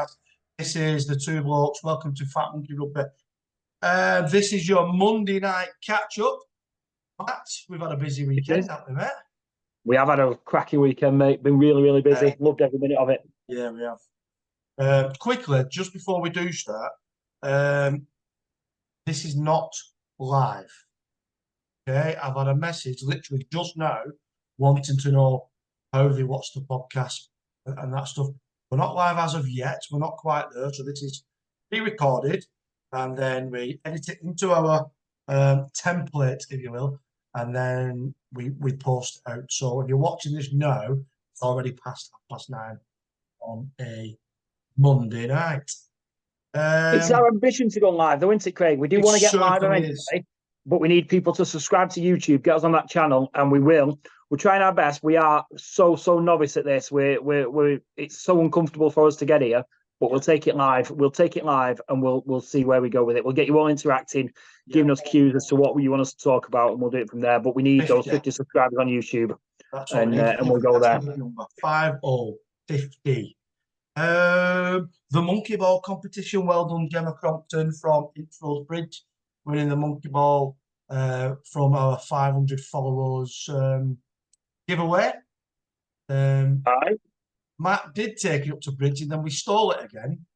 podcast. This is the Two Blokes. Welcome to Fat Monkey Rugby. This is your Monday night catch-up. Matt, we've had a busy weekend, haven't we, mate? We have had a cracking weekend, mate. Been really, really busy. Loved every minute of it. Yeah, we have. Quickly, just before we do start, this is not live. Okay, I've had a message literally just now wanting to know how they watch the podcast and that stuff. We're not live as of yet. We're not quite there. So this is pre-recorded and then we edit it into our template, if you will, and then we post it out. So if you're watching this now, it's already past 9:30 on a Monday night. It's our ambition to go live, though, isn't it, Craig? We do want to get live eventually, but we need people to subscribe to YouTube, get us on that channel, and we will. We're trying our best. We are so novice at this. It's so uncomfortable for us to get here, but we'll take it live. We'll take it live, and we'll see where we go with it. We'll get you all interacting, giving us cues as to what you want us to talk about, and we'll do it from there. But we need those 50 subscribers on YouTube, and we'll go there. 50. The monkey ball competition. Well done, Gemma Crompton from Inchfield Bridge, winning the monkey ball from our 500 followers giveaway. Matt did take it up to Bridge, and then we stole it again.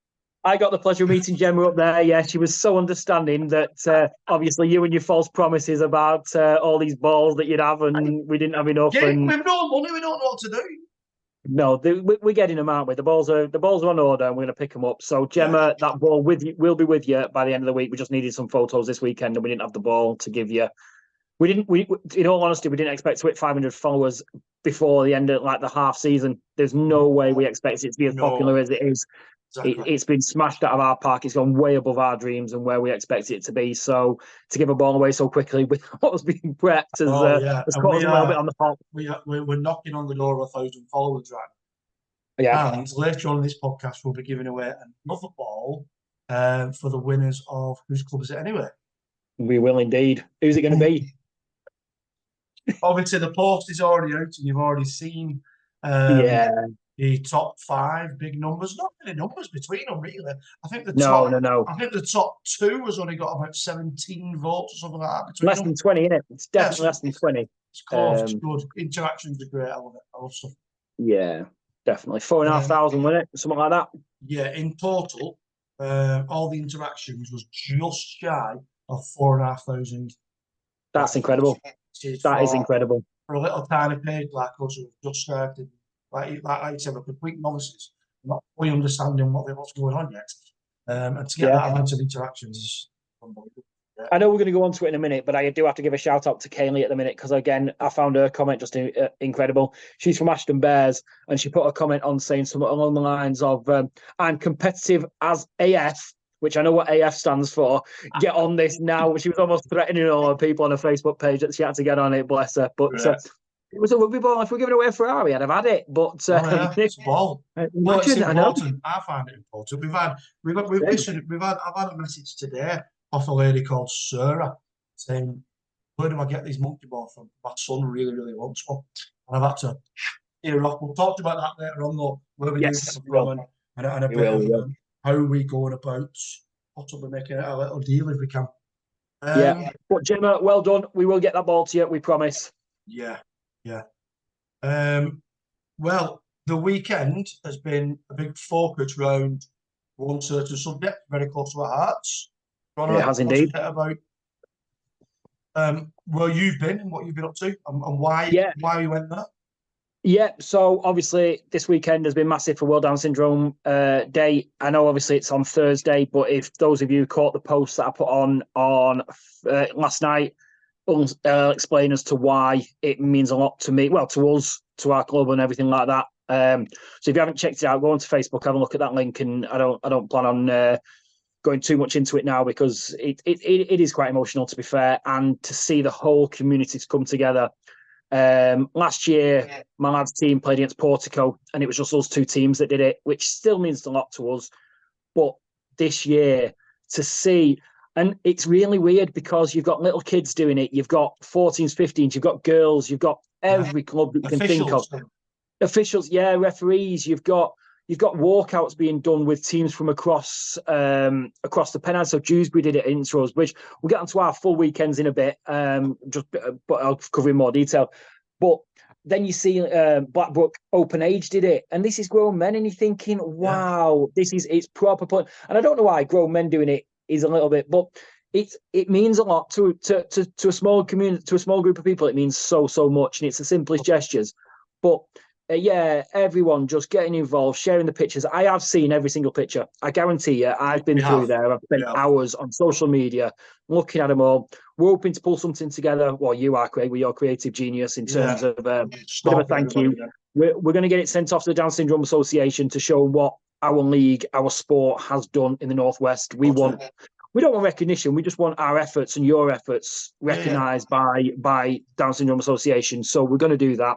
I got the pleasure of meeting Gemma up there. Yeah, she was so understanding that obviously you and your false promises about all these balls that you'd have, and we didn't have enough. Yeah, we've no money. We don't know what to do. No, we're getting them, aren't we? The balls are on order, and we're going to pick them up. So Gemma, that ball will be with you by the end of the week. We just needed some photos this weekend, and we didn't have the ball to give you. We in all honesty, we didn't expect to hit 500 followers before the end of the half season. There's no way we expect it to be as popular as it is. Exactly. It's been smashed out of our park. It's gone way above our dreams and where we expect it to be. So to give a ball away so quickly without us being prepped has caught us a little bit on the pop. We're knocking on the door of 1,000 followers right now. Yeah. And later on in this podcast, we'll be giving away another ball for the winners of whose club is it anyway? We will indeed. Who's it going to be? Obviously, the post is already out, and you've already seen the top 5 big numbers. Not many numbers between them, really. I think the top 2 has only got about 17 votes or something like that. Less than 20, isn't it? It's definitely less than 20. It's close. It's good. Interactions are great. I love it. I love stuff. Yeah, definitely. 4,500, wasn't it? Something like that. Yeah, in total, all the interactions was just shy of 4,500. That's incredible. That is incredible. For a little tiny page like us who just started, like I said, we're complete novices, not fully understanding what's going on yet. And to get that amount of interactions is unbelievable. Yeah. I know we're going to go on to it in a minute, but I do have to give a shout out to Kaylee at the minute because, again, I found her comment just incredible. She's from Ashton Bears, and she put a comment on saying something along the lines of, I'm competitive as AF, which I know what AF stands for. Get on this now. She was almost threatening all the people on her Facebook page that she had to get on it, bless her. But it was a rugby ball. If we're giving away a Ferrari, I'd have had it. But it's a ball. It's important. I find it important. I've had a message today off a lady called Sarah saying, "Where do I get these monkey balls from? My son really, really wants one." And I've had to hear off. We'll talk about that later on, though. Where we use it from and a bit of how we going about possibly making it a little deal if we can. But Gemma, well done. We will get that ball to you. We promise. Yeah. Well, the weekend has been a big focus around one certain subject, very close to our hearts. It has indeed. About where you've been and what you've been up to and why you went there. Yeah, so obviously this weekend has been massive for World Down Syndrome Day. I know obviously it's on Thursday, but if those of you caught the post that I put on last night, I'll explain as to why it means a lot to me, well, to us, to our club and everything like that. So if you haven't checked it out, go onto Facebook, have a look at that link, and I don't plan on going too much into it now because it is quite emotional, to be fair, and to see the whole community to come together. Last year, my lads' team played against Portico, and it was just those 2 teams that did it, which still means a lot to us. But this year, to see, and it's really weird because you've got little kids doing it, you've got 14s, 15s, you've got girls, you've got every club that you can think of. Officials, referees, you've got you've got walkouts being done with teams from across the Pennine. So Dewsbury did it in Bridge. We'll get onto our full weekends in a bit, but I'll cover in more detail. But then you see Blackbrook Open Age did it, and this is grown men, and you're thinking, wow, it's proper point. And I don't know why grown men doing it is a little bit, but it means a lot to a small community, to a small group of people. It means so much, and it's the simplest gestures. But everyone just getting involved, sharing the pictures. I have seen every single picture. I guarantee you, I've been through there. I've spent hours on social media looking at them all. We're hoping to pull something together. Well, you are, Craig, with your creative genius in terms of a bit of a thank you. We're going to get it sent off to the Down Syndrome Association to show what our league, our sport has done in the Northwest. We don't want recognition. We just want our efforts and your efforts recognised by Down Syndrome Association. So we're going to do that.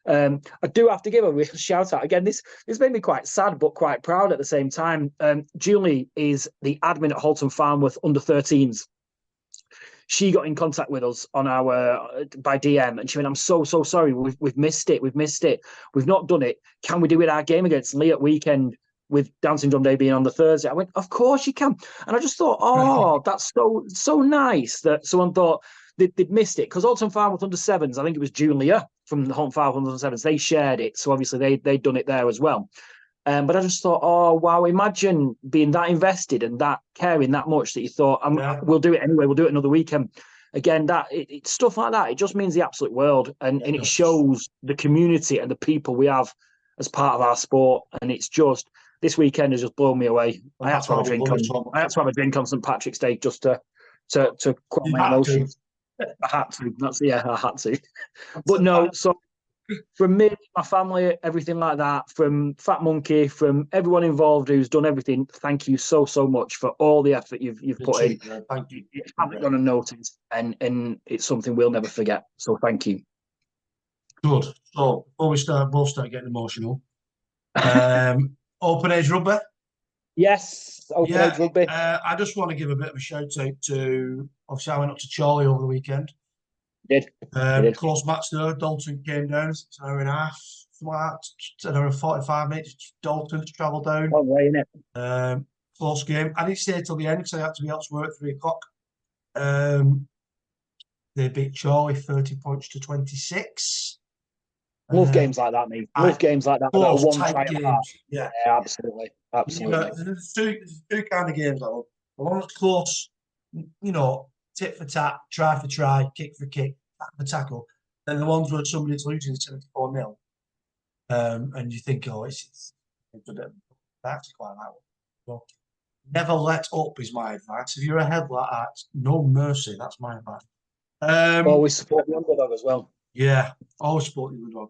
I do have to give a real shout out again. This made me quite sad but quite proud at the same time. Julie is the admin at Halton Farnworth under-13s. She got in contact with us on our by DM, and she went, "I'm so sorry. We've missed it. We've not done it. Can we do it our game against Lee at weekend with Down Syndrome Day being on the Thursday?" I went, "Of course you can." And I just thought, oh, that's so nice that someone thought they'd missed it, because Halton Farnworth under-7s, I think it was Julia from the Halton Farnworth under-7s, they shared it. So obviously they'd done it there as well. But I just thought, oh, wow, imagine being that invested and that caring that much that you thought, we'll do it anyway, we'll do it another weekend. Again, it's stuff like that. It just means the absolute world. And it shows the community and the people we have as part of our sport. And it's just, this weekend has just blown me away. I had to have a drink on St. Patrick's Day just to quell my emotions. I had to. But no, so from me, my family, everything like that, from Fat Monkey, from everyone involved who's done everything, thank you so much for all the effort you've put in. Thank you. You haven't gone unnoticed, and it's something we'll never forget. So thank you. Good. So before we both start getting emotional, Open Age Rugby. Yes, Open Age Rugby. I just want to give a bit of a shout out to, obviously I went up to Charlie over the weekend. You did. Close match there. Dalton came down. It's an hour and a half. An hour and 45 minutes. Dalton to travel down. Long way, innit? Close game. I didn't stay till the end because I had to be out to work at 3 o'clock. They beat Charlie 30 points to 26. Love games like that, mate. Love games like that. Close, tight games. Yeah, absolutely. There's two kind of games I love. The one that's close, tit for tat, try for try, kick for kick, tackle for tackle. Then the ones where somebody's losing 74-0. And you think, it's actually quite that one. So, never let up is my advice. If you're ahead like that, no mercy. That's my advice. Always support the underdog as well. Yeah, always support the underdog.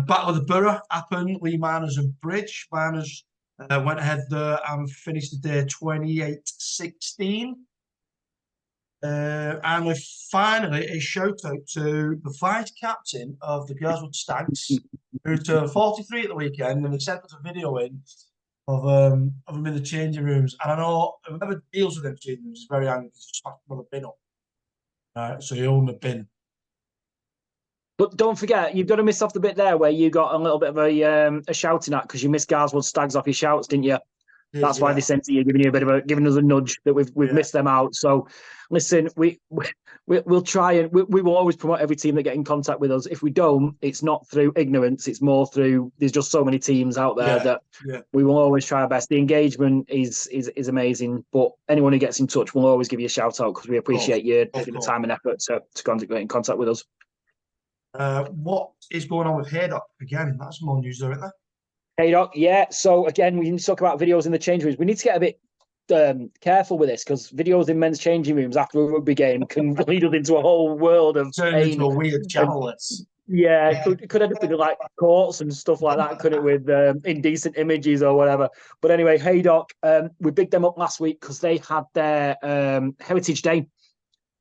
Battle of the Borough happened. Lee Miners and Bridge. Miners went ahead there and finished the day 28-16. And we finally a shout out to the vice captain of the Glasgow Stags, who turned 43 at the weekend, and they sent us a video in of him in the changing rooms. And I know whoever deals with them changing rooms is very angry because he smashed another bin up. So he owned the bin. But don't forget, you've got to miss off the bit there where you got a little bit of a shouting at because you missed Garswood Stags off your shouts, didn't you? That's why they sent to you, giving us a nudge that we've missed them out. So, listen, we'll try and we will always promote every team that get in contact with us. If we don't, it's not through ignorance; it's more through there's just so many teams out there that we will always try our best. The engagement is amazing, but anyone who gets in touch, we'll always give you a shout out because we appreciate you taking the time and effort to get in contact with us. What is going on with Haydock again? That's more news there, isn't there? Haydock, yeah. So again, we need to talk about videos in the change rooms. We need to get a bit careful with this because videos in men's changing rooms after a rugby game can lead us into a whole world of turn into a weird channel. Yeah, it could end up with like courts and stuff like that, couldn't it? With indecent images or whatever. But anyway, Haydock, we bigged them up last week because they had their Heritage Day.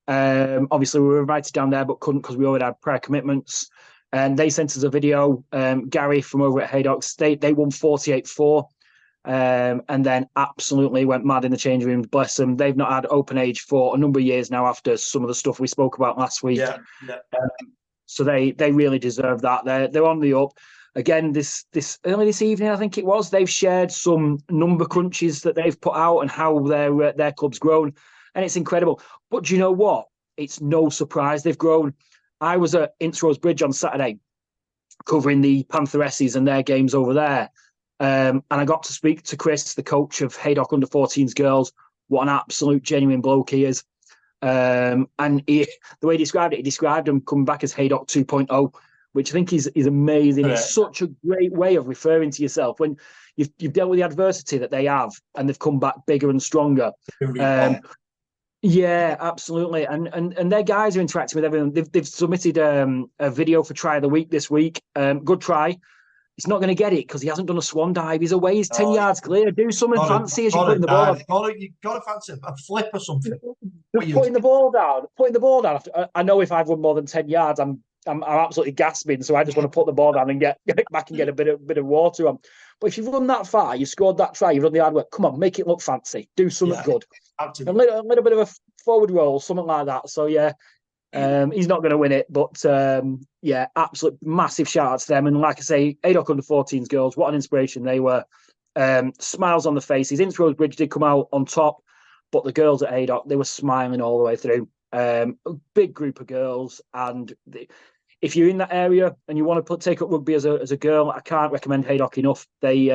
Obviously, we were invited down there, but couldn't because we already had prior commitments. And they sent us a video. Gary from over at Haydocks, they won 48-4, and then absolutely went mad in the change rooms. Bless them. They've not had open age for a number of years now after some of the stuff we spoke about last week. Yeah. So they really deserve that. They're on the up. again, this early this evening, I think it was, they've shared some number crunches that they've put out and how their club's grown, and it's incredible. But do you know what? It's no surprise they've grown. I was at Introse Bridge on Saturday covering the Pantheresses and their games over there. And I got to speak to Chris, the coach of Haydock under-14s girls. What an absolute genuine bloke he is. And the way he described them coming back as Haydock 2.0, which I think is amazing. Yeah. It's such a great way of referring to yourself when you've dealt with the adversity that they have and they've come back bigger and stronger. Yeah, absolutely. And their guys are interacting with everyone. They've submitted a video for Try of the Week this week. Good try. He's not going to get it because he hasn't done a swan dive. He's away. He's 10 yards clear. Do something fancy as you're putting the ball down. You've got to fancy a flip or something. Putting the ball down. I know if I've run more than 10 yards, I'm absolutely gasping. So I just want to put the ball down and get back and get a bit of water on. But if you've run that far, you've scored that try, you've run the hard work. Come on, make it look fancy. Do something good. Absolutely. A little bit of a forward roll, something like that. So yeah. He's not going to win it, but absolute massive shout out to them. And like I say, Haydock under-14s girls, what an inspiration they were. Smiles on the faces. Introse Bridge did come out on top, but the girls at Haydock, they were smiling all the way through. A big group of girls, and if you're in that area and you want to take up rugby as a girl, I can't recommend Haydock enough. They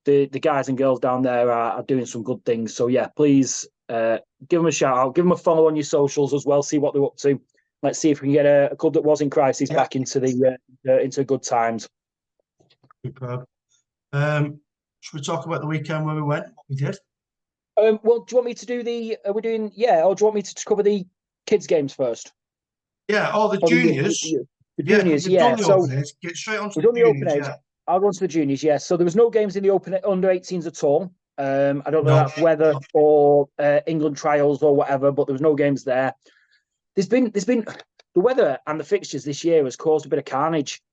the guys and girls down there are doing some good things. So yeah, please. Give them a shout out, give them a follow on your socials as well, see what they're up to. Let's see if we can get a club that was in crisis back into into good times. Superb. Should we talk about the weekend where we went, what we did? Well, do you want me to do or do you want me to cover the kids' games first? Yeah, the juniors. The juniors, So get straight on to the juniors. I'll go on to the juniors, yeah. So there was no games in the open under-18s at all. I don't know if that's weather or England trials or whatever, but there was no games there. There's been the weather and the fixtures this year has caused a bit of carnage.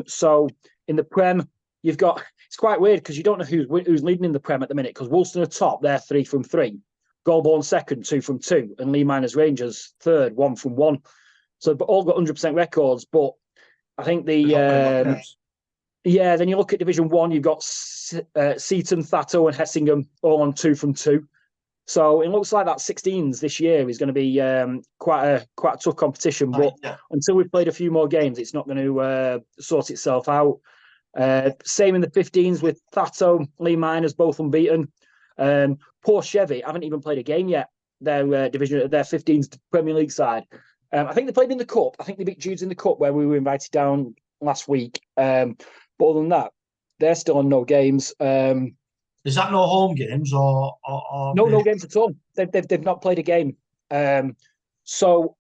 So in the Prem, you've got, it's quite weird because you don't know who's leading in the Prem at the minute because Woolston are top, they're 3 from 3. Golborne second, 2 from 2, and Lee Miners Rangers third, 1 from 1. So but all got 100% records, but I think then you look at Division 1, you've got Seaton, Thatto and Hessingham all on 2 from 2. So it looks like that 16s this year is going to be quite a tough competition. But until we've played a few more games, it's not going to sort itself out. Same in the 15s with Thatto, Lee Miners, both unbeaten. Poor Chevy haven't even played a game yet. Their 15s Premier League side. I think they played in the Cup. I think they beat Jude's in the Cup where we were invited down last week. But other than that, they're still on no games. Is that no home games or no games at all? They've not played a game. So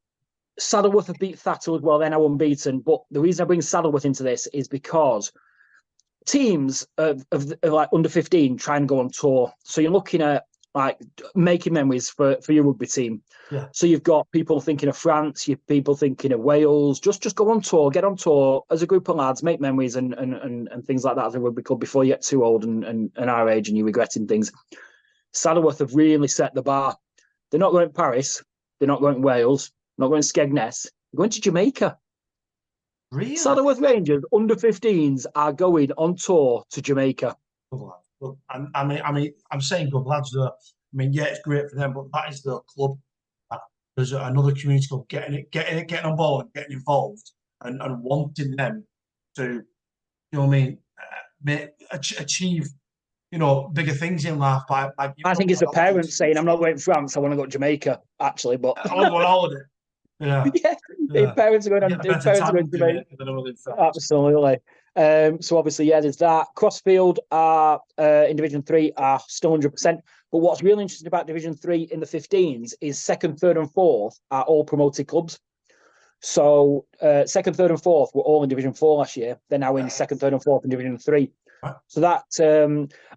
Saddleworth have beat Thatto as well. They're now unbeaten. But the reason I bring Saddleworth into this is because teams of like under 15 try and go on tour. So you're looking at like making memories for your rugby team. Yeah. So you've got people thinking of France, you've people thinking of Wales. Just go on tour, get on tour as a group of lads, make memories and things like that as a rugby club before you get too old and our age and you're regretting things. Saddleworth have really set the bar. They're not going to Paris, they're not going to Wales, not going to Skegness, they're going to Jamaica. Really? Saddleworth Rangers under 15s are going on tour to Jamaica. Well, I mean, I'm saying good lads there. I mean, yeah, it's great for them, but that is their club. There's another community club getting on board, getting involved, and wanting them to, achieve, bigger things in life. I think it's the parents saying, "I'm not going to France. I want to go to Jamaica." Actually, but I want to go on holiday. Yeah. Parents are going on. Parents are going to Jamaica. Absolutely. So obviously, there's that. Crossfield are in Division 3 are still 100%. But what's really interesting about Division 3 in the 15s is 2nd, 3rd, and 4th are all promoted clubs. So 2nd, 3rd, and 4th were all in Division 4 last year. They're now in 2nd, 3rd, and 4th in Division 3. So that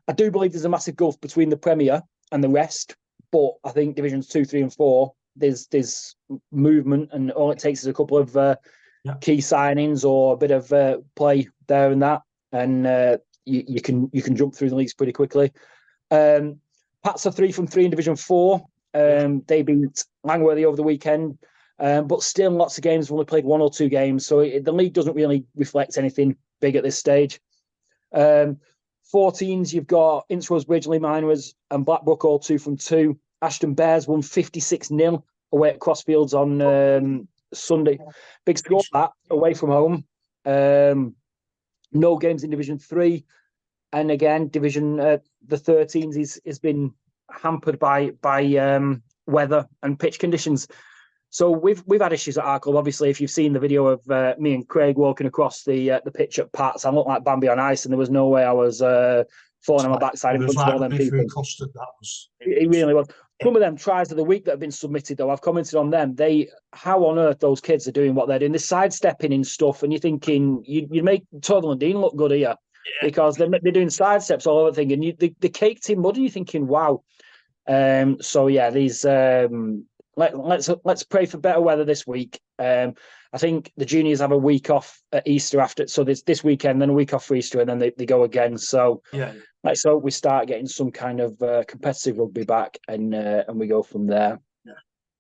I do believe there's a massive gulf between the Premier and the rest. But I think Divisions 2, 3, and 4, there's movement, and all it takes is a couple of key signings or a bit of play there and that, and you can jump through the leagues pretty quickly. Pats are 3 from 3 in Division 4. They beat Langworthy over the weekend, but still lots of games have only played 1 or 2 games, so the league doesn't really reflect anything big at this stage. 14s, you've got Innsbruck's Bridgeley Miners and Blackbrook all 2 from 2. Ashton Bears won 56-0 away at Crossfields on Sunday. Big score that away from home. No games in Division 3. And again, Division the 13s has been hampered by weather and pitch conditions. So we've had issues at our club. Obviously, if you've seen the video of me and Craig walking across the pitch at Pats, I looked like Bambi on ice, and there was no way I was falling on my backside in front of all them people. Custard, that was. It really was. Some of them tries of the week that have been submitted, though, I've commented on them. How on earth those kids are doing what they're doing? They're sidestepping in stuff, and you're thinking you make Torval and Dean look good here because they're doing sidesteps all over the thing, and the caked in mud, and you're thinking, wow. So yeah, these. Let's pray for better weather this week. I think the juniors have a week off at Easter after, so there's this weekend, then a week off for Easter, and then they go again. So let's hope we start getting some kind of competitive rugby back, and we go from there. Yeah.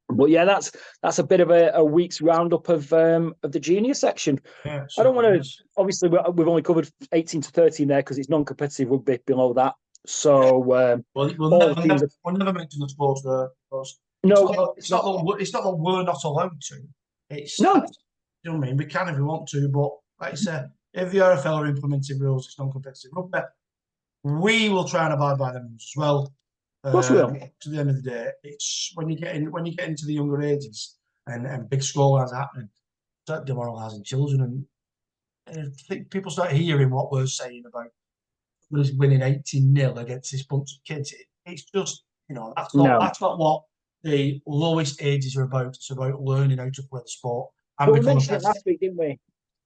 But yeah, that's a bit of a week's roundup of the junior section. Yeah, I don't want to. Obviously, we've only covered 18 to 13 there because it's non-competitive rugby below that. So we'll never mention the sports there. No, it's not that we're not allowed to. It's no. You know what I mean? We can if we want to, but like I said, if the RFL are implementing rules, it's non-competitive rugby. We will try and abide by them rules as well. Of course we will. To the end of the day, it's when you get into the younger ages and big scorelines are happening, start demoralising children, and I think people start hearing what we're saying about us winning 18-0 against this bunch of kids. It's just that's not what the lowest ages are about. It's about learning how to play the sport. And we mentioned it last week, didn't we?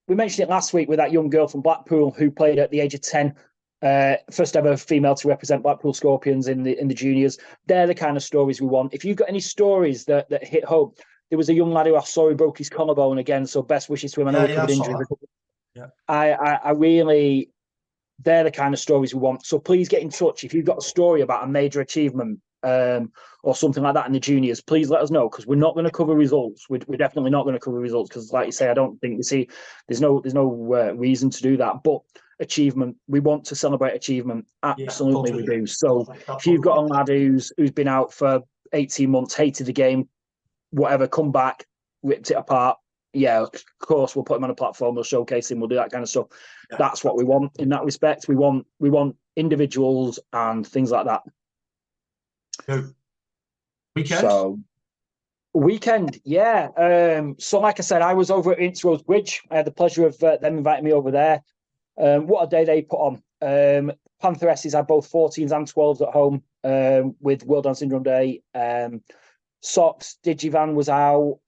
We mentioned it last week with that young girl from Blackpool who played at the age of 10. First ever female to represent Blackpool Scorpions in the juniors. They're the kind of stories we want. If you've got any stories that hit home, there was a young lad who I saw who broke his collarbone again. So best wishes to him. I know he covered injuries. Yeah. I really, they're the kind of stories we want. So please get in touch if you've got a story about a major achievement. Or something like that in the juniors, please let us know, because we're not going to cover results. We're definitely not going to cover results because, like you say, I don't think there's no reason to do that. But achievement, we want to celebrate achievement. Absolutely, we do. So if you've got a lad who's been out for 18 months, hated the game, whatever, come back, ripped it apart. Yeah, of course, we'll put him on a platform, we'll showcase him, we'll do that kind of stuff. Yeah. That's what we want in that respect. We want individuals and things like that. Weekend, yeah. So like I said, I was over at Innsbruck's Bridge. I had the pleasure of them inviting me over there. What a day they put on. Pantheresses had both 14s and 12s at home with World Down Syndrome Day. Socks, Digivan was out.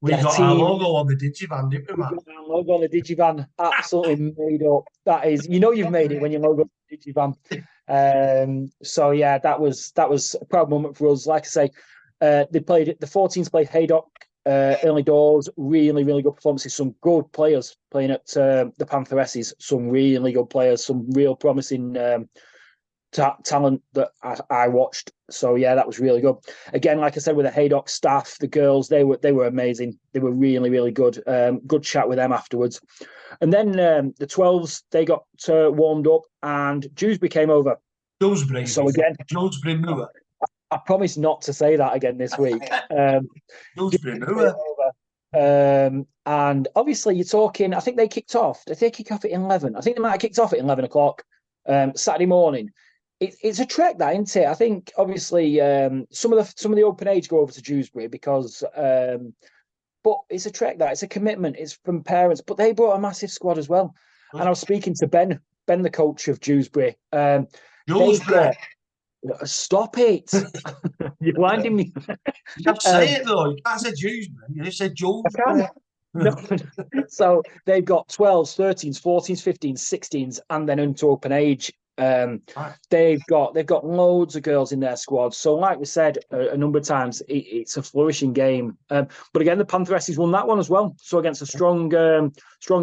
We got our logo on the Digivan, didn't we, man? We got our logo on the Digivan, absolutely made up. That is, you've made it when your logo on the Digivan. So yeah, that was a proud moment for us. Like I say, the 14s played Haydock early doors, really good performances, some good players playing at the Pantheresses, some really good players, some real promising talent that I watched. So yeah, that was really good. Again, like I said, with the Haydock staff, the girls, they were amazing. They were really good. Good chat with them afterwards. And then the 12s, they got warmed up, and Dewsbury came over. Dewsbury. So again, Dewsbury Moor. I promise not to say that again this week. Dewsbury Moor. And obviously, you're talking. I think they kicked off. Did they kick off at 11? I think they might have kicked off at 11 o'clock Saturday morning. It's a trek, that, isn't it? I think obviously some of the open age go over to Dewsbury because. But it's a trek, that. It's a commitment. It's from parents. But they brought a massive squad as well. And I was speaking to Ben, the coach of Dewsbury. Dewsbury. Stop it. You're blinding me. You have to say it, though. You can't say Dewsbury. You just said Dewsbury. No. So they've got 12s, 13s, 14s, 15s, 16s, and then into open age. They've got loads of girls in their squad. So like we said a number of times, it's a flourishing game. But again, the Pantheresses won that one as well. So against a strong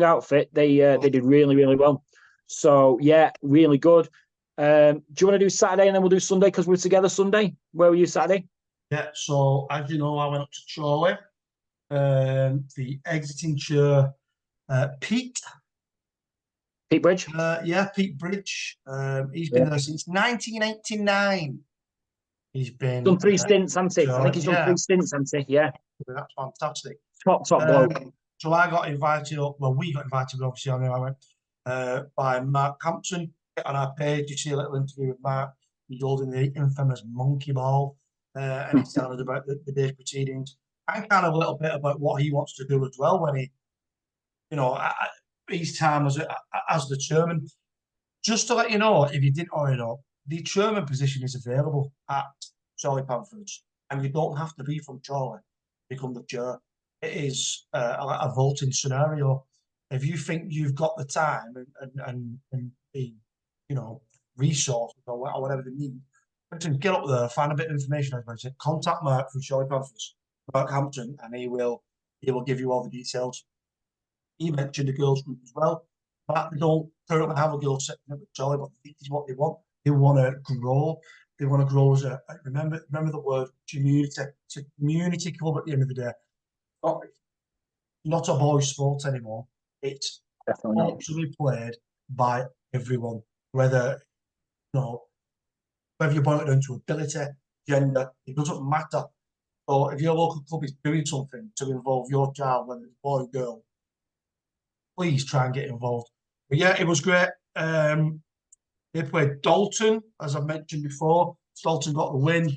outfit, they did really well. So yeah, really good. Do you want to do Saturday and then we'll do Sunday because we're together Sunday? Where were you Saturday? Yeah, so as you know, I went up to Chorley. The exiting chair, Pete, Pete Bridge? Yeah, Pete Bridge. He's been there since 1989. He's been Done 3 stints, hasn't he? I think he's done 3 stints, hasn't he? Yeah. That's fantastic. Top bloke. So I got invited up. Well, we got invited, but obviously I know I went by Mark Hampton on our page. You see a little interview with Mark. He's holding the infamous monkey ball, and he's telling us about the day's proceedings and kind of a little bit about what he wants to do as well when he, his time as the chairman. Just to let you know, if you didn't already know, the chairman position is available at Chorley Panthers, and you don't have to be from Chorley to become the chair. It is a voting scenario. If you think you've got the time and the resources or whatever they need, get up there, find a bit of information. As I said, contact Mark from Chorley Panthers, Mark Hampton, and he will give you all the details. He mentioned the girls group as well. But they don't currently have a girls section at Chorley, but this is what they want. They want to grow. They want to grow as a remember the word community. It's a community club at the end of the day. Not a boys' sport anymore. It's absolutely played by everyone, whether you boil it down to ability, gender, it doesn't matter. So if your local club is doing something to involve your child, whether it's boy or girl, please try and get involved. But yeah, it was great. They played Dalton, as I mentioned before. Dalton got the win.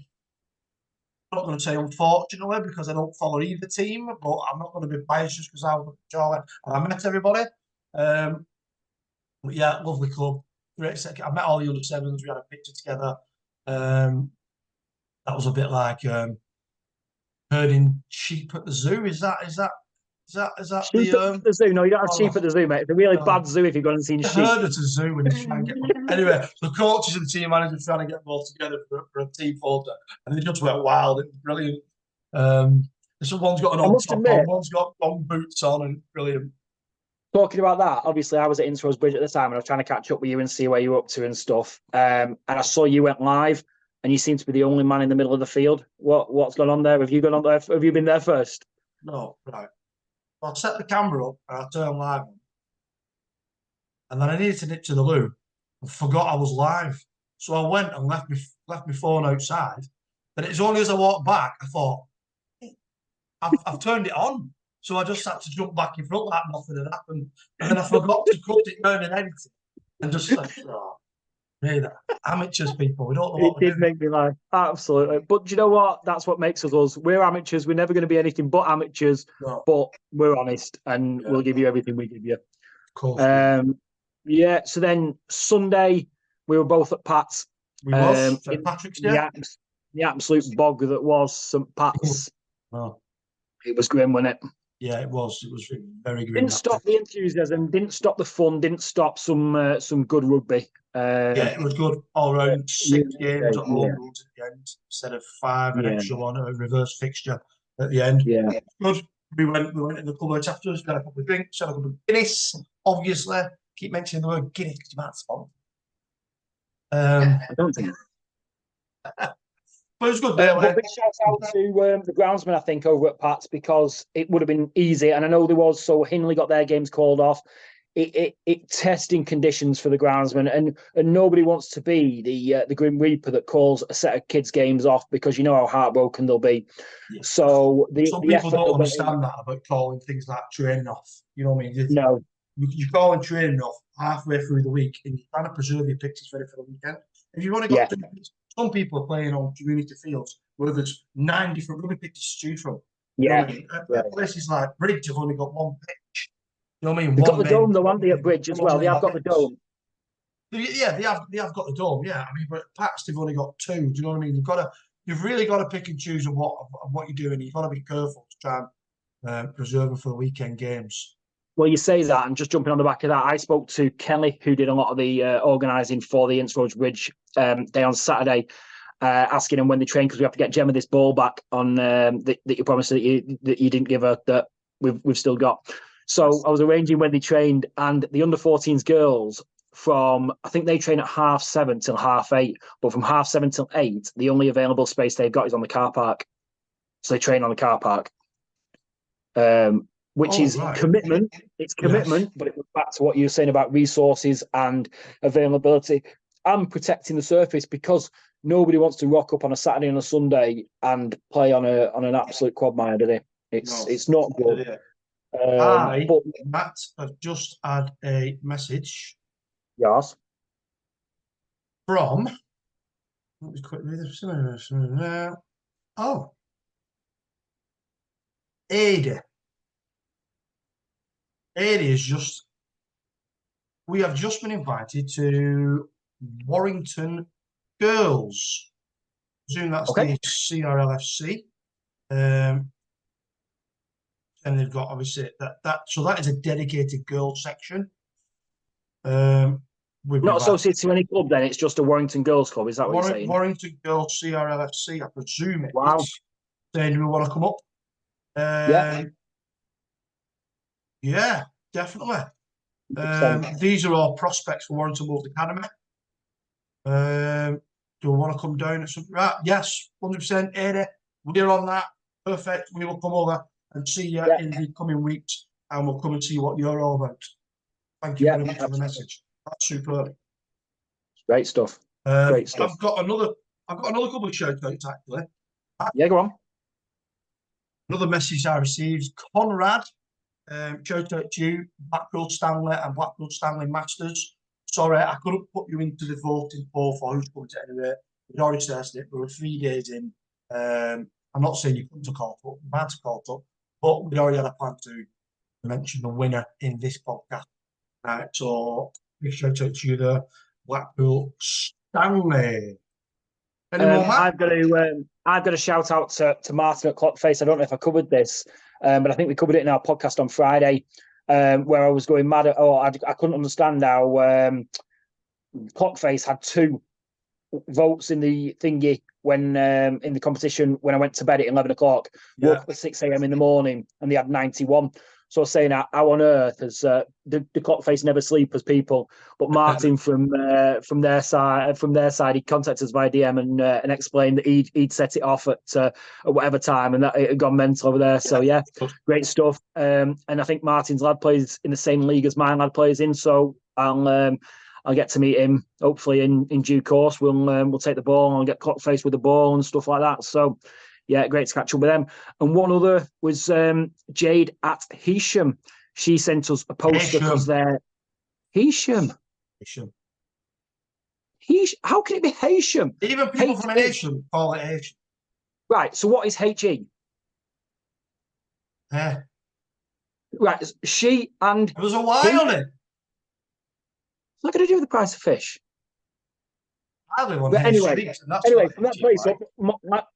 I'm not going to say unfortunately because I don't follow either team, but I'm not going to be biased just because I was at Charlie and I met everybody. But yeah, lovely club. Great set. I met all the other sevens. We had a picture together. That was a bit like herding sheep at the zoo. Is that sheep the at the zoo? No, you don't have sheep at the zoo, mate. It's a really bad zoo if you've gone and seen sheep. Herd at a zoo when he's trying to get them. Anyway, the coaches and the team managers trying to get them all together for a team photo, and they just went wild. It was brilliant. Someone's got an old top on, one's got long boots on, and brilliant. Talking about that, obviously I was at Innsbruck's Bridge at the time and I was trying to catch up with you and see where you were up to and stuff. And I saw you went live and you seem to be the only man in the middle of the field. What's gone on there? Have you gone on there? Have you been there first? No, right. I set the camera up and I turned live on. And then I needed to nip to the loo and forgot I was live. So I went and left my phone outside. And it's only as I walked back, I thought, hey, I've turned it on. So I just had to jump back in front like nothing had happened. And then I forgot to cut it down and edit it. And just like, amateurs, people. We don't know what it did make me laugh. Absolutely. But do you know what? That's what makes us. We're amateurs. We're never going to be anything but amateurs. No. But we're honest and we'll give you everything we give you. Of course. Yeah. So then Sunday, we were both at Pat's. We was St. Patrick's Day. The absolute bog that was St. Pat's. Oh. It was grim, wasn't it? Yeah, it was. It was very grim. Didn't stop the enthusiasm. Didn't stop the fun. Didn't stop some good rugby. Yeah, it was good all round. 6 games at home at the end instead of 5, an extra one, a reverse fixture at the end. Yeah, good. We went in the club afterwards, got a couple of drinks, had a couple of Guinness. Obviously, keep mentioning the word Guinness because you might sponsor. I don't think. But it was good day. But big shout out to the groundsman, I think, over at Pat's because it would have been easy, and I know there was. So Hindley got their games called off. It testing conditions for the groundsman, and nobody wants to be the Grim Reaper that calls a set of kids' games off because you know how heartbroken they'll be. Yeah. So some people don't understand that about calling things like training off. You know what I mean? No, you're calling training off halfway through the week, and you're trying to preserve your pitches ready for the weekend. If you've only got some people are playing on community fields where there's 9 different rugby pitches to choose from. Yeah, you know I mean? Places like Bridge have only got 1 pitch. You know what I mean? They've got the dome, though, haven't they, at Bridge as well? They have got the dome. Yeah, they have got the dome. Yeah, I mean, but at Pats they've only got 2. Do you know what I mean? You've really got to pick and choose of what you're doing. You've got to be careful to try and preserve them for the weekend games. Well, you say that, and just jumping on the back of that, I spoke to Kelly, who did a lot of the organising for the Innsbruck's Bridge day on Saturday, asking him when they train because we have to get Gemma this ball back on that you promised that you didn't give her that we've still got. So I was arranging when they trained, and the under-14s girls I think they train at 7:30 till 8:30, but from 7:30 till 8, the only available space they've got is on the car park. So they train on the car park. which is right. commitment. It's commitment, Yes. but it goes back to what you were saying about resources and availability and protecting the surface, because nobody wants to rock up on a Saturday and a Sunday and play on an absolute quagmire, do they? It's not good. But Matt, have just had a message yes, from. Let me quickly read this. Oh, Ada. Ada is just. We have just been invited to Warrington Girls. I presume that's okay. the CRLFC. And they've got obviously so that is a dedicated girls section. We've been Not invited associated to any club, then it's just a Warrington Girls Club. Is that what you're saying? Warrington Girls CRLFC, I presume it Wow. is. Saying we want to come up. Yeah. Yeah, definitely. 100%. These are all prospects for Warrington Wolves Academy. Do we want to come down at some right? Yes, 100%. Ada, we're on that. Perfect. We will come over and see you Yeah. in the coming weeks, and we'll come and see what you're all about. Thank you Yeah. very much for the Absolutely. message. That's superb. Great stuff. Great stuff. I've got another couple of shout outs actually. Yeah, go on. Another message I received, Conrad. Shout out to you, Blackpool Stanley and Blackpool Stanley Masters. Sorry, I couldn't put you into the voting poll for who's coming to anyway. We'd already said it. We were 3 days in. I'm not saying you couldn't have called up, you had to call up, but we already had a plan to mention the winner in this podcast. Right, so big shout out to you, the Blackpool Stanley. Any more, Matt? I've got to shout out to Martin at Clockface. I don't know if I covered this, but I think we covered it in our podcast on Friday, where I was going mad at. I couldn't understand how Clockface had 2 votes in the thingy when in the competition when I went to bed at 11 o'clock. Woke up at 6 a.m. in the morning and they had 91. So I was saying, how on earth has the Clockface never sleep as people? But Martin from their side, he contacted us via DM and explained that he'd set it off at whatever time and that it had gone mental over there. So yeah, great stuff. And I think Martin's lad plays in the same league as my lad plays in. So I'll get to meet him hopefully in due course. We'll take the ball and I'll get Clockface with the ball and stuff like that. So yeah, great to catch up with them. And one other was Jade at Hesham. She sent us a poster because they're Hesham. How can it be Hesham? Even people from Hesham call it Hesham. Right. So what is HE? Yeah. Right. She and there was a Y on it. What's that going to do with the price of fish? Anyway, from that place up,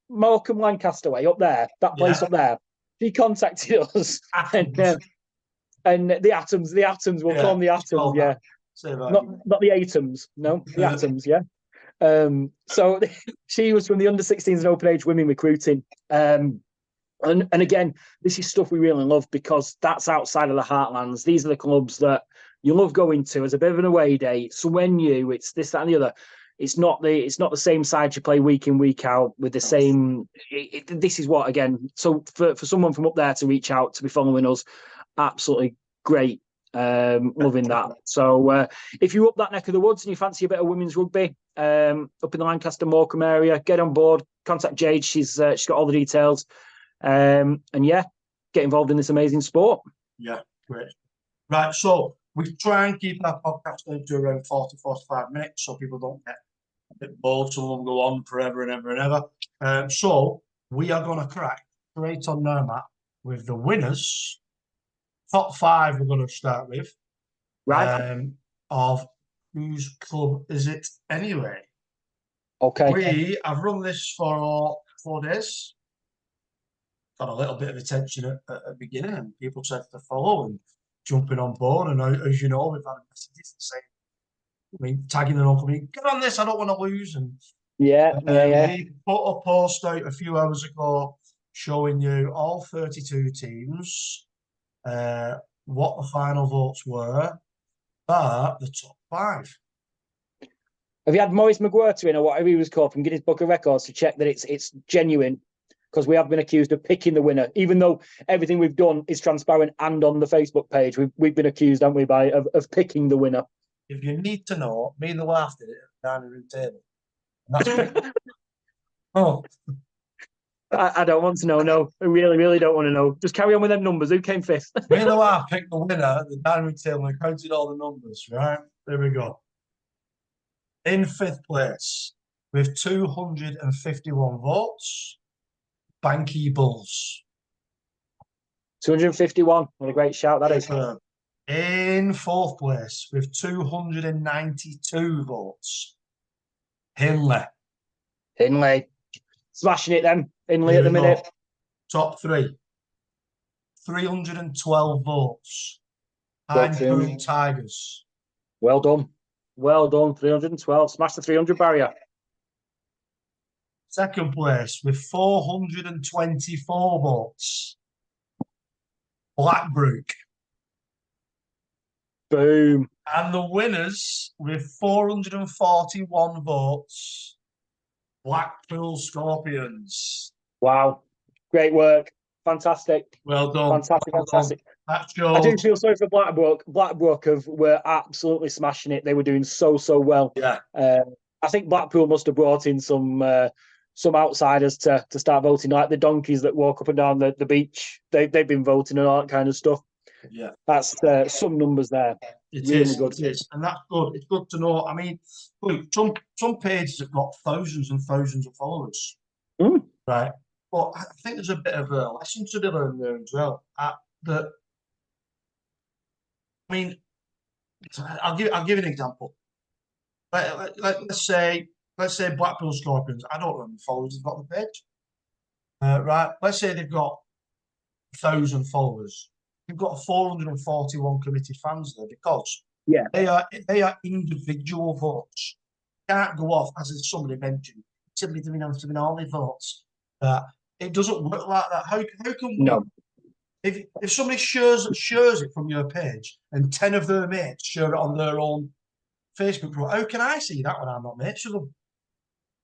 Morecambe Lancaster way up there, that place up there, she contacted us, and the atoms, we'll call them the atoms, yeah, not the atoms, no, the atoms, yeah. So she was from the under-16s and open age women recruiting, and again, this is stuff we really love because that's outside of the heartlands. These are the clubs that you love going to as a bit of an away day. It's when new, it's this, that, and the other. It's not the same side you play week in, week out with the same. This is what, again, so for someone from up there to reach out to be following us, absolutely great. Loving that. So if you're up that neck of the woods and you fancy a bit of women's rugby up in the Lancaster Morecambe area, get on board. Contact Jade. She's got all the details. And yeah, get involved in this amazing sport. Yeah, great. Right, so we try and keep our podcast down to around 40-45 minutes so people don't get a bit bored. Some of them go on forever and ever and ever. So we are going to crack straight on now, Matt, with the winners. Top 5 we're going to start with. Right. Of whose club is it anyway? Okay. I've run this for 4 days. Got a little bit of attention at the beginning and people said to follow and jumping on board. And as you know, we've had messages saying, tagging them on, coming, get on this, I don't want to lose. And we put a post out a few hours ago showing you all 32 teams, what the final votes were, but the top 5. Have you had Maurice McGuire in or whatever he was called from Guinness Book of Records to check that it's genuine? because we have been accused of picking the winner, even though everything we've done is transparent and on the Facebook page. We've been accused, haven't we, of picking the winner. If you need to know, me and the wife did it at the dining room table. And that's oh, I don't want to know. No, I really, really don't want to know. Just carry on with them numbers. Who came fifth? me and the wife picked the winner at the dining room table and counted all the numbers. Right there we go. In fifth place with 251 votes, Banky Bulls. 251. What a great shout that is. In fourth place with 292 votes, Hinley. Smashing it then. Hinley Here at the we go. minute. Top three. 312 votes. Got Pinepool Tigers. Well done. Well done. 312. Smash the 300 barrier. Second place with 424 votes, Blackbrook. Boom. And the winners with 441 votes, Blackpool Scorpions. Wow. Great work. Fantastic. Well done. Fantastic. Well Fantastic. done. That shows. I do feel sorry for Blackbrook. Blackbrook were absolutely smashing it. They were doing so well. Yeah. I think Blackpool must have brought in some outsiders to start voting, like the donkeys that walk up and down the beach. They've been voting and all that kind of stuff. Yeah. That's some numbers there. It really is good. It is. And that's good. It's good to know. I mean, look, some pages have got thousands and thousands of followers. Right. But I think there's a bit of a lesson to be learned there as well. I mean, I'll give an example. Let's say Blackpool Scorpions. I don't know how many followers they've got on the page. Right. Let's say they've got 1,000 followers. You've got 441 committed fans there because they are individual votes. You can't go off, as somebody mentioned, simply doing all the votes. It doesn't work like that. How can we? No. If somebody shares it from your page and 10 of their mates share it on their own Facebook profile, how can I see that when I'm not mates with them?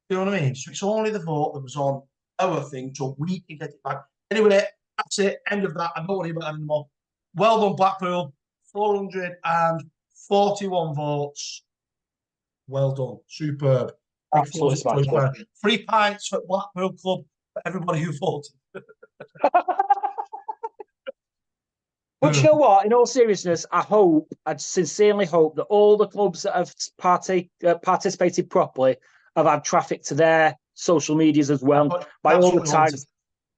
You know what I mean? So it's only the vote that was on our thing so we can get it back. Anyway, that's it. End of that. I don't want to hear about that anymore. Well done, Blackpool. 441 votes. Well done. Superb. Absolutely smashing. 3 pints for Blackpool Club for everybody who voted. But you know what? In all seriousness, I sincerely hope that all the clubs that have participated properly have had traffic to their social medias as well. By all the times,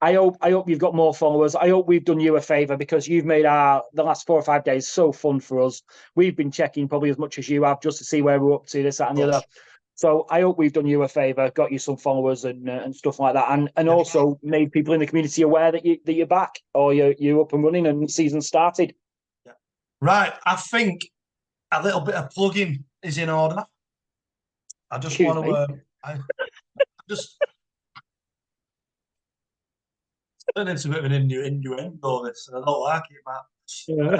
I hope you've got more followers. I hope we've done you a favour because you've made the last 4 or 5 days so fun for us. We've been checking probably as much as you have just to see where we're up to, this, that, and the other. So I hope we've done you a favour, got you some followers and stuff like that, and also made people in the community aware that you're back or you're up and running and the season started. Yeah. Right, I think a little bit of plugging is in order. I just want to. I just turn into a bit of an innuendo this, and I don't like it, man.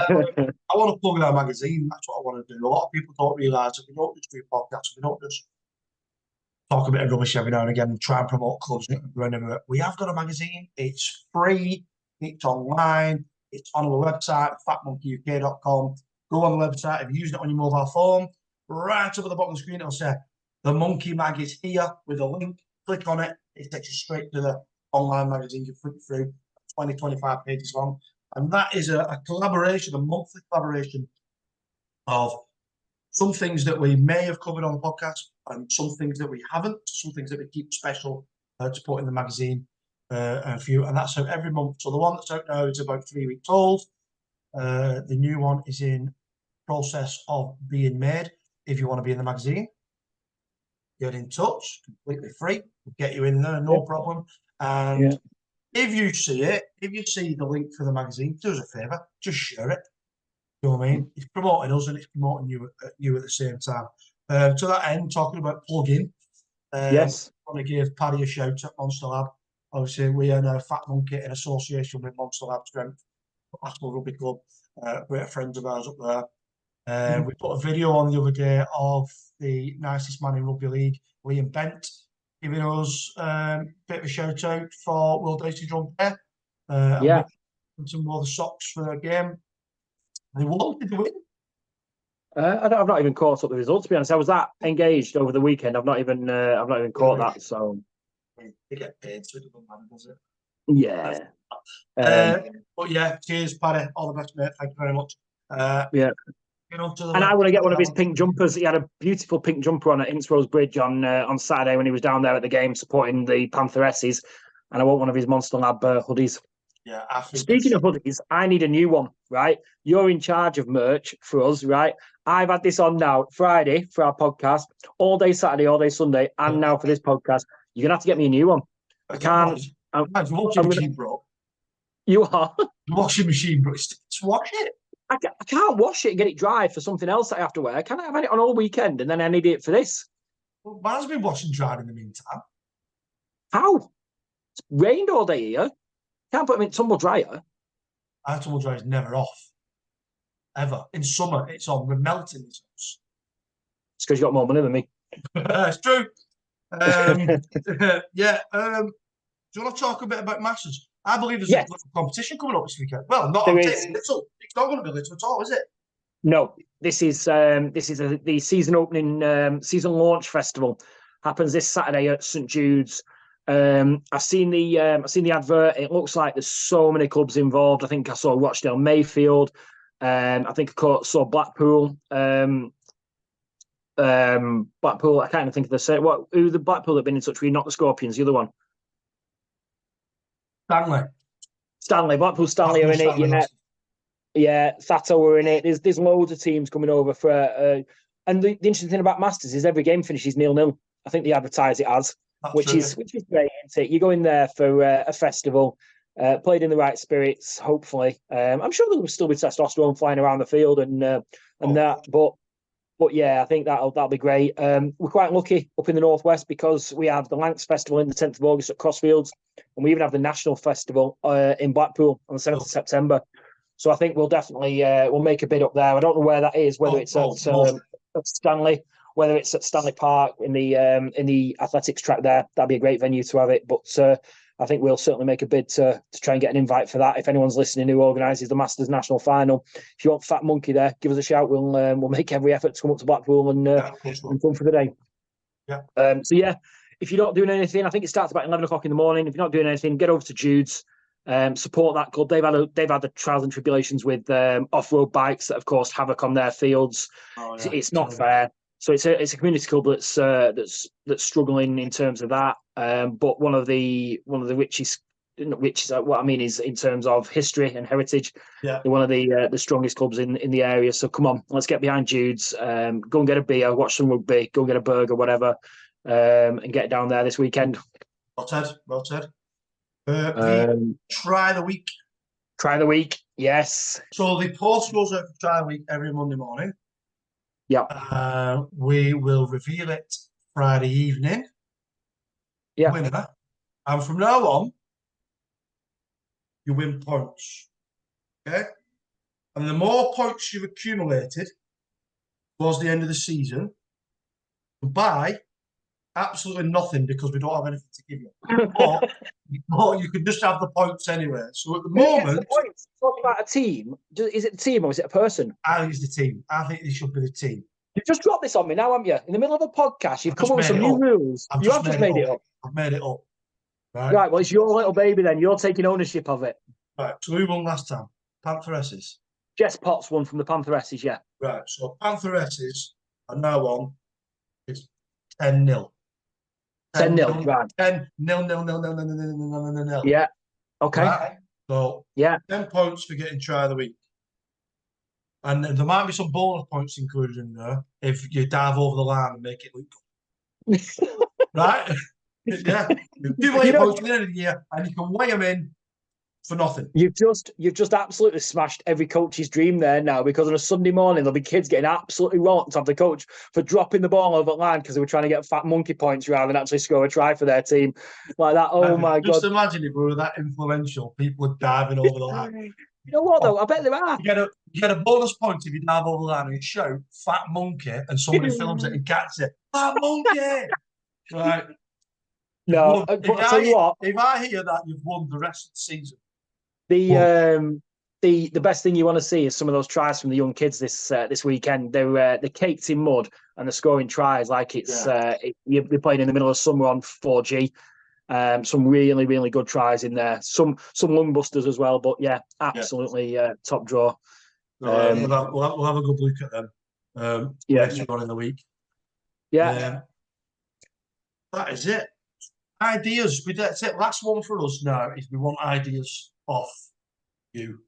I want to plug in our magazine. That's what I want to do. A lot of people don't realise that we don't just do podcasts. We don't just talk a bit of rubbish every now and again and try and promote clubs. We have got a magazine. It's free. It's online. It's on our website, fatmonkeyuk.com. Go on the website. If you use it on your mobile phone, right up at the bottom of the screen, it'll say the Monkey Mag is here with a link. Click on it. It takes you straight to the online magazine. You flip through 25 pages long. And that is a collaboration, a monthly collaboration of some things that we may have covered on the podcast and some things that we haven't, some things that we keep special to put in the magazine and a few. And that's out every month. So the one that's out now is about 3 weeks old. The new one is in process of being made. If you want to be in the magazine, get in touch, completely free. We'll get you in there, no problem. And if you see it, if you see the link for the magazine, do us a favour, just share it. You know what I mean? It's promoting us and it's promoting you at the same time. To that end, talking about plugging, yes, I want to give Paddy a shout at Monster Lab. Obviously, we are now Fat Monkey in association with Monster Lab Strength, Glasgow Rugby Club, great friends of ours up there. We put a video on the other day of the nicest man in rugby league, Liam Bent, giving us a bit of a shout out for World Day Syndrome Day. Yeah. And some more socks for the game. They won. Did they win? I've not even caught up the results. To be honest, I was that engaged over the weekend. I've not even caught that. So they get paid, so it doesn't matter, does it? Yeah. But yeah, cheers, Paddy. All the best, mate. Thank you very much. Yeah. And I want to get one of his pink jumpers. He had a beautiful pink jumper on at Innsrose Bridge on Saturday when he was down there at the game supporting the Pantheresses. And I want one of his Monster Lab hoodies. Yeah. Speaking of hoodies, I need a new one, right? You're in charge of merch for us, right? I've had this on now Friday for our podcast, all day Saturday, all day Sunday, and now for this podcast. You're going to have to get me a new one. I can't. The washing machine broke. You are? The washing machine broke. Just wash it. I can't wash it and get it dry for something else that I have to wear. Can I have had it on all weekend and then I need it for this? Well, mine's been washed and dried in the meantime. How? It's rained all day here. Can't put them in tumble dryer. Our tumble dryer is never off. Ever. In summer, it's on. We're melting this house. It's because you got more money than me. It's true. Yeah. Do you want to talk a bit about Masters? I believe there's a competition coming up this weekend. Well, not little. It's not going to be little at all, is it? No. This is the season opening, season launch festival. Happens this Saturday at St Jude's. I've seen the advert. It looks like there's so many clubs involved. I think I saw Rochdale Mayfield. I think I saw Blackpool. Blackpool. I can't even think of who the Blackpool that have been in touch with. Not the Scorpions. The other one. Blackpool Stanley are in it. Yeah, Thato are in it. There's loads of teams coming over for. And the interesting thing about Masters is every game finishes 0-0. I think they advertise it as. Which is great, isn't it? You go in there for a festival, played in the right spirits, hopefully. I'm sure there will still be testosterone flying around the field and that, but yeah, I think that'll be great. We're quite lucky up in the northwest because we have the Lancs Festival in the 10th of August at Crossfields, and we even have the National Festival in Blackpool on the 7th of September. So I think we'll definitely we'll make a bid up there. I don't know where that is, whether it's at Stanley. Whether it's at Stanley Park in the athletics track there, that'd be a great venue to have it. But I think we'll certainly make a bid to try and get an invite for that. If anyone's listening who organises the Masters National Final, if you want Fat Monkey there, give us a shout. We'll make every effort to come up to Blackpool and come for the day. Yeah. So yeah, if you're not doing anything, I think it starts about 11 o'clock in the morning. If you're not doing anything, get over to Jude's. Support that club. They've had the trials and tribulations with off-road bikes that, of course, havoc on their fields. Oh, yeah. It's not fair. So it's a community club that's struggling in terms of that. But one of the richest, what I mean is in terms of history and heritage. Yeah. They're one of the strongest clubs in the area. So come on, let's get behind Jude's. Go and get a beer, watch some rugby, go and get a burger, whatever, and get down there this weekend. Well said. Try the week. Try the week, yes. So the post goes out for Try the Week every Monday morning. Yeah. We will reveal it Friday evening. Yeah. Winner. And from now on, you win points. Okay? And the more points you've accumulated towards the end of the season, you buy absolutely nothing because we don't have anything to give you. But you can just have the points anyway. So at the moment, talking about a team, is it a team or is it a person? I think it's the team. I think it should be the team. You've just dropped this on me now, haven't you? In the middle of a podcast, you've come up with some new rules. You have just made it up. I've made it up. Right, well, it's your little baby then. You're taking ownership of it. Right, so who won last time? Pantheresses. Jess Potts won from the Pantheresses, yeah. Right, so Pantheresses are now on. It's 10-0. 10-0, right. 10-0. Yeah, okay. Right? So, 10 points for getting Try of the Week. And there might be some bonus points included in there if you dive over the line and make it look good. Right? Yeah. You weigh points at the end of the year and you can weigh them in for nothing. You've just absolutely smashed every coach's dream there now, because on a Sunday morning there'll be kids getting absolutely rocked off the coach for dropping the ball over the line because they were trying to get fat monkey points rather than actually score a try for their team. Like that. Oh my God. Just imagine if we were that influential, people were diving over the line. You know what though? I bet there are. You get a bonus point if you dive over the line and you shout "fat monkey" and somebody films it and catches it. Fat monkey, right? No, but I tell you what, if I hear that, you've won the rest of the season. the best thing you want to see is some of those tries from the young kids this weekend. They're caked in mud and they're scoring tries like you're playing in the middle of summer on 4G. Some really, really good tries in there. Some lung busters as well. But yeah, absolutely top draw. We'll have a good look at them later on in the week. Yeah. That is it. Ideas. That's it. Last one for us now is we want ideas off you.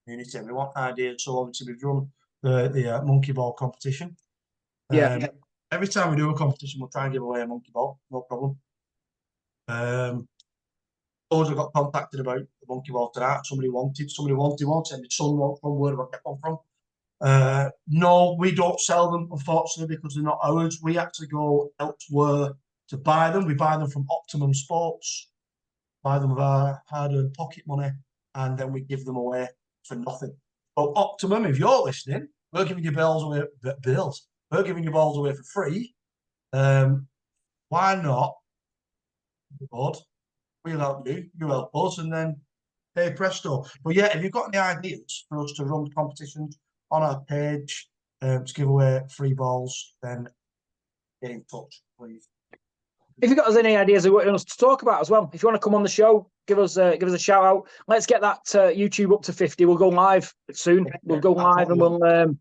Community. We want ideas. So obviously we've run the monkey ball competition. Every time we do a competition, we'll try and give away a monkey ball. No problem. Those have got contacted about the monkey ball tonight. Somebody wanted one, send me son wants one, where do I get one from? No, we don't sell them, unfortunately, because they're not ours. We actually go elsewhere to buy them. We buy them from Optimum Sports, buy them with our hard-earned pocket money, and then we give them away for nothing. But Optimum, if you're listening, we're giving you balls away. We're giving you balls away for free. Why not? Good. We'll help you. You help us, and then hey presto. But yeah, if you've got any ideas for us to run competitions on our page to give away free balls, then get in touch, please. If you've got any ideas of what you want us to talk about as well, if you want to come on the show, give us a shout out. Let's get that YouTube up to 50. We'll go live soon. We'll go live and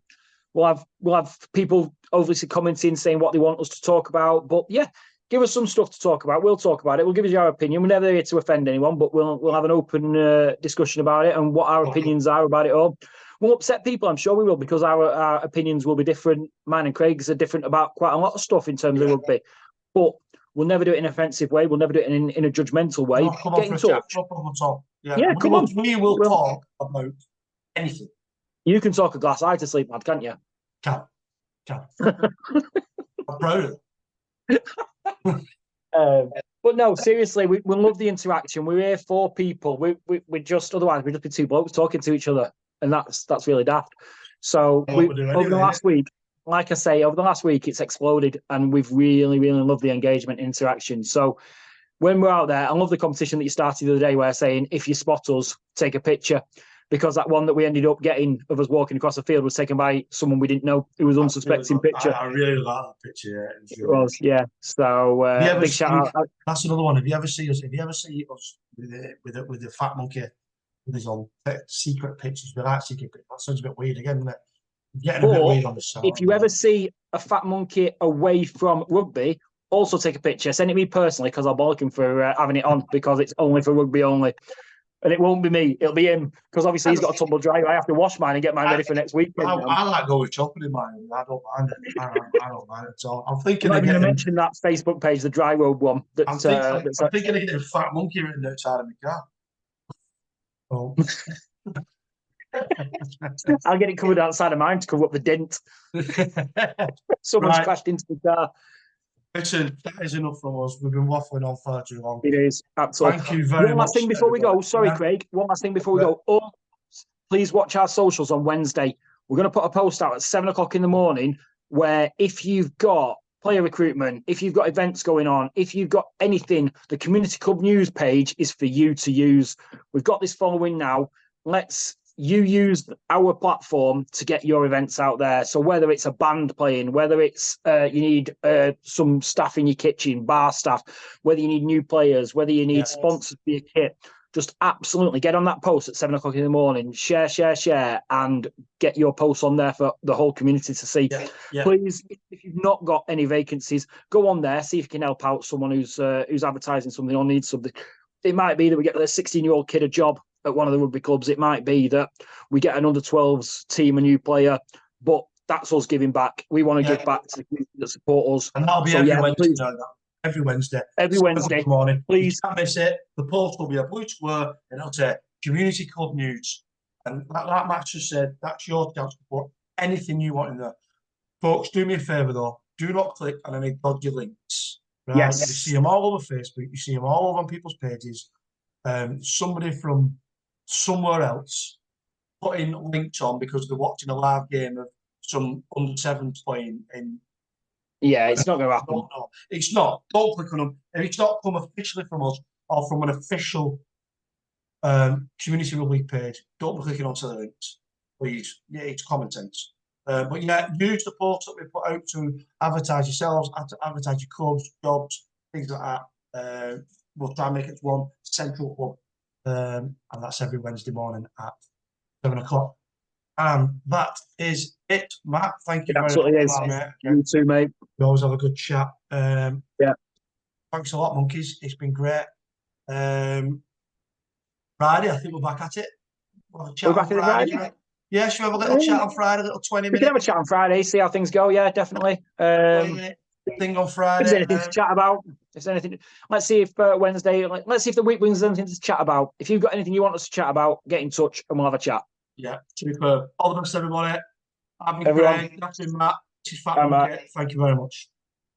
we'll have people obviously commenting saying what they want us to talk about. But yeah, give us some stuff to talk about. We'll talk about it. We'll give you our opinion. We're never here to offend anyone, but we'll have an open discussion about it and what our opinions are about it all. We'll upset people, I'm sure we will, because our opinions will be different. Mine and Craig's are different about quite a lot of stuff in terms of rugby. But we'll never do it in an offensive way. We'll never do it in a judgmental way. No, Get in touch. No problem at all. Come on. We will talk about anything. You can talk a glass eye to sleep, lad, can't you? Can. I'm proud of it. But no, seriously, we love the interaction. We're here for people. We just otherwise we'd just be two blokes talking to each other, and that's really daft. So over the last week, like I say, over the last week, it's exploded, and we've really, really loved the engagement interaction. So when we're out there, I love the competition that you started the other day, where saying if you spot us, take a picture. Because that one that we ended up getting of us walking across the field was taken by someone we didn't know. It was unsuspecting picture. I really like that picture. Yeah, it was, yeah. So big shout out. That's another one. If you ever see us with the fat monkey with his own secret pictures, that sounds a bit weird again, doesn't it? Getting a bit weird on the side. If you ever see a fat monkey away from rugby, also take a picture. Send it me personally, because I'll bollock him for having it on, because it's only for rugby only. And it won't be me, it'll be him, because obviously he's got a tumble dry. I have to wash mine and get mine ready for next week. I like going shopping in mine. I don't mind it. I don't mind it at all. I'm thinking of getting... mention that Facebook page, the dry road one. I'm thinking of getting a fat monkey written outside of my car. Oh. I'll get it covered outside of mine to cover up the dent. Someone's crashed into the car. Listen, that is enough from us. We've been waffling on far too long. It is, absolutely. Thank you very much. One last thing before we go. Sorry, Craig. One last thing before we go. Please watch our socials on Wednesday. We're going to put a post out at 7 o'clock in the morning where if you've got player recruitment, if you've got events going on, if you've got anything, the Community Club news page is for you to use. We've got this following now. You use our platform to get your events out there. So whether it's a band playing, whether it's you need some staff in your kitchen, bar staff, whether you need new players, whether you need sponsors for your kit, just absolutely get on that post at 7 o'clock in the morning, share, and get your posts on there for the whole community to see. Please, if you've not got any vacancies, go on there, see if you can help out someone who's advertising something or needs something. It might be that we get a 16-year-old kid a job at one of the rugby clubs. It might be that we get an under-12s team, a new player, but that's us giving back. We want to give back to the community that support us. And that'll be every Wednesday. Every Wednesday morning. Please. You can't miss it. The post will be a blue square and it'll say Community Club News. And like Matt just said, that's your chance to put anything you want in there. Folks, do me a favour though. Do not click on any dodgy links. Right? Yes. You see them all over Facebook. You see them all over on people's pages. Somebody from somewhere else putting links on because they're watching a live game of some under-7s playing in Yeah, it's not going to happen. No, it's not. Don't click on them. If it's not come officially from us or from an official community rugby page, don't be clicking onto the links, please. Yeah, it's common sense. But yeah, use the posts that we put out to advertise yourselves, advertise your clubs, jobs, things like that. We'll try and make it one central club, and that's every Wednesday morning at 7 o'clock. And that is it, Matt. Thank you It very much, absolutely is. mate. You too, mate. We always have a good chat. Yeah. Thanks a lot, monkeys. It's been great. Friday, I think we're back at it. We'll have a chat We're back on at the Friday. Friday. Yeah, should we have a little chat on Friday, a little 20 We can have a minute chat on Friday, see how things go. Yeah, definitely. 20-minute thing on If Friday. there's anything to chat about, if there's anything, let's see if Wednesday, let's see if the week brings anything to chat about. If you've got anything you want us to chat about, get in touch and we'll have a chat. Yeah, superb. All the best, everybody. I've been Everyone. Craig. That's been Matt. This is Fat Bye, Monkey. Matt. Thank you very much.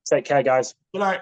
Take care, guys. Good night.